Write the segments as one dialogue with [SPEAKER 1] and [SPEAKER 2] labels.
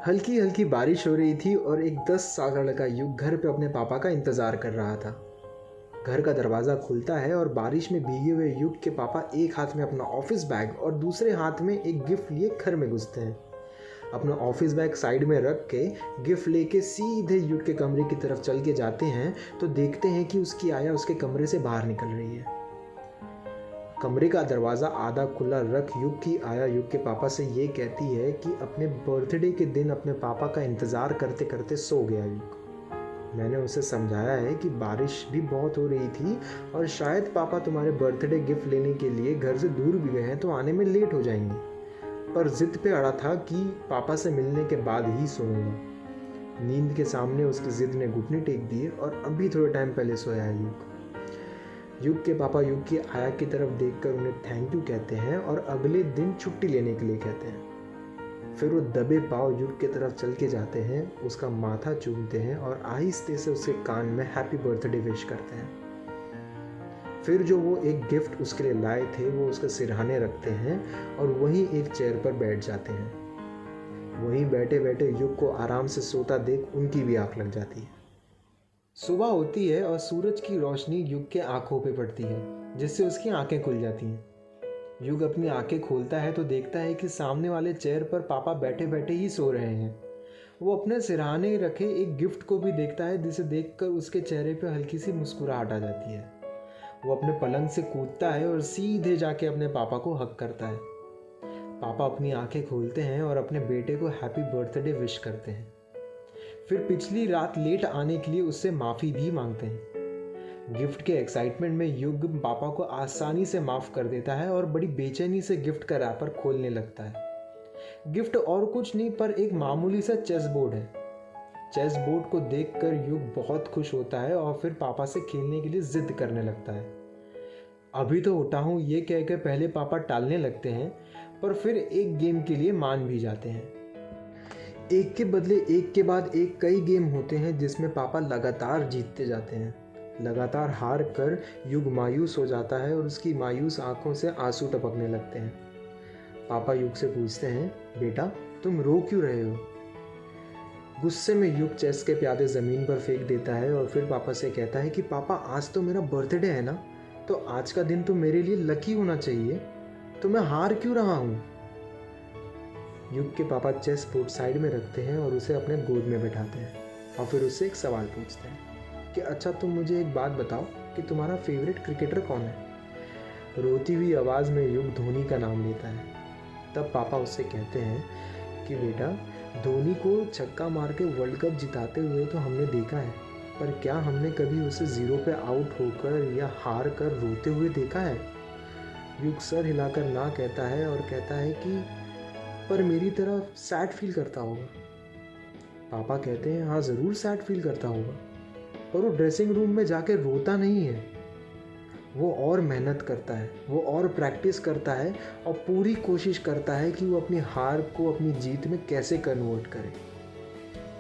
[SPEAKER 1] हल्की हल्की बारिश हो रही थी और एक 10 साल का युग घर पे अपने पापा का इंतज़ार कर रहा था। घर का दरवाज़ा खुलता है और बारिश में भीगे हुए युग के पापा एक हाथ में अपना ऑफिस बैग और दूसरे हाथ में एक गिफ्ट लिए घर में घुसते हैं। अपना ऑफिस बैग साइड में रख के गिफ्ट लेके सीधे युग के कमरे की तरफ चल के जाते हैं तो देखते हैं कि उसकी आया उसके कमरे से बाहर निकल रही है। कमरे का दरवाज़ा आधा खुला रख युग की आया युग के पापा से ये कहती है कि अपने बर्थडे के दिन अपने पापा का इंतज़ार करते करते सो गया युग। मैंने उसे समझाया है कि बारिश भी बहुत हो रही थी और शायद पापा तुम्हारे बर्थडे गिफ्ट लेने के लिए घर से दूर भी गए हैं तो आने में लेट हो जाएंगे, पर जिद पे अड़ा था कि पापा से मिलने के बाद ही सोऊंगा। नींद के सामने उसकी जिद ने घुटने टेक दिए और अभी थोड़े टाइम पहले सोया है युग के पापा युग की आया की तरफ देखकर उन्हें थैंक यू कहते हैं और अगले दिन छुट्टी लेने के लिए कहते हैं। फिर वो दबे पाँव युग की तरफ चल के जाते हैं, उसका माथा चूमते हैं और आहिस्ते से उसके कान में हैप्पी बर्थडे विश करते हैं। फिर जो वो एक गिफ्ट उसके लिए लाए थे वो उसके सिरहाने रखते हैं और वहीं एक चेयर पर बैठ जाते हैं। वहीं बैठे बैठे युग को आराम से सोता देख उनकी भी आँख लग जाती है। सुबह होती है और सूरज की रोशनी युग के आंखों पे पड़ती है जिससे उसकी आंखें खुल जाती हैं। युग अपनी आंखें खोलता है तो देखता है कि सामने वाले चेयर पर पापा बैठे बैठे ही सो रहे हैं। वो अपने सिरहाने रखे एक गिफ्ट को भी देखता है जिसे देखकर उसके चेहरे पे हल्की सी मुस्कुराहट आ जाती है। वो अपने पलंग से कूदता है और सीधे जाके अपने पापा को हक करता है। पापा अपनी आंखें खोलते हैं और अपने बेटे को हैप्पी बर्थडे विश करते हैं। फिर पिछली रात लेट आने के लिए उससे माफ़ी भी मांगते हैं। गिफ्ट के एक्साइटमेंट में युग पापा को आसानी से माफ़ कर देता है और बड़ी बेचैनी से गिफ्ट का रैपर खोलने लगता है। गिफ्ट और कुछ नहीं पर एक मामूली सा चेस बोर्ड है। चेस बोर्ड को देखकर युग बहुत खुश होता है और फिर पापा से खेलने के लिए जिद करने लगता है। अभी तो उठा हूँ ये कहकर पहले पापा टालने लगते हैं पर फिर एक गेम के लिए मान भी जाते हैं। एक के बदले एक के बाद एक कई गेम होते हैं जिसमें पापा लगातार जीतते जाते हैं। लगातार हार कर युग मायूस हो जाता है और उसकी मायूस आंखों से आंसू टपकने लगते हैं। पापा युग से पूछते हैं, बेटा तुम रो क्यों रहे हो? गुस्से में युग चेस के प्यादे ज़मीन पर फेंक देता है और फिर पापा से कहता है कि पापा आज तो मेरा बर्थडे है ना, तो आज का दिन तो मेरे लिए लकी होना चाहिए, तो मैं हार क्यों रहा हूँ? युग के पापा चेस बोर्ड साइड में रखते हैं और उसे अपने गोद में बैठाते हैं और फिर उससे एक सवाल पूछते हैं कि अच्छा तुम मुझे एक बात बताओ कि तुम्हारा फेवरेट क्रिकेटर कौन है? रोती हुई आवाज़ में युग धोनी का नाम लेता है। तब पापा उससे कहते हैं कि बेटा धोनी को छक्का मार के वर्ल्ड कप जिताते हुए तो हमने देखा है, पर क्या हमने कभी उसे ज़ीरो पे आउट होकर या हार कर रोते हुए देखा है? युग सर हिलाकर ना कहता है और कहता है कि पर मेरी तरह सैड फील करता होगा। पापा कहते हैं हाँ ज़रूर सैड फील करता होगा, पर वो ड्रेसिंग रूम में जाके रोता नहीं है। वो और मेहनत करता है, वो और प्रैक्टिस करता है और पूरी कोशिश करता है कि वो अपनी हार को अपनी जीत में कैसे कन्वर्ट करे।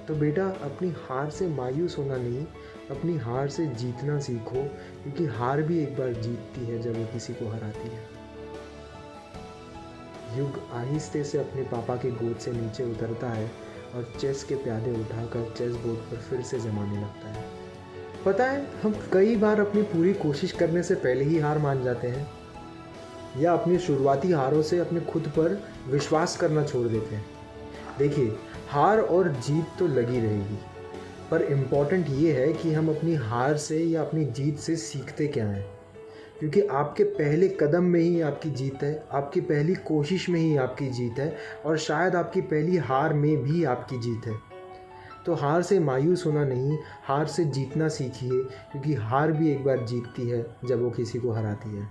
[SPEAKER 1] तो बेटा अपनी हार से मायूस होना नहीं, अपनी हार से जीतना सीखो, क्योंकि हार भी एक बार जीतती है जब वो किसी को हराती है। युग आहिस्ते से अपने पापा की गोद से नीचे उतरता है और चेस के प्यादे उठाकर चेस बोर्ड पर फिर से जमाने लगता है। पता है हम कई बार अपनी पूरी कोशिश करने से पहले ही हार मान जाते हैं या अपनी शुरुआती हारों से अपने खुद पर विश्वास करना छोड़ देते हैं। देखिए हार और जीत तो लगी रहेगी, पर इम्पॉर्टेंट ये है कि हम अपनी हार से या अपनी जीत से सीखते क्या हैं, क्योंकि आपके पहले कदम में ही आपकी जीत है, आपकी पहली कोशिश में ही आपकी जीत है और शायद आपकी पहली हार में भी आपकी जीत है। तो हार से मायूस होना नहीं, हार से जीतना सीखिए, क्योंकि हार भी एक बार जीतती है जब वो किसी को हराती है।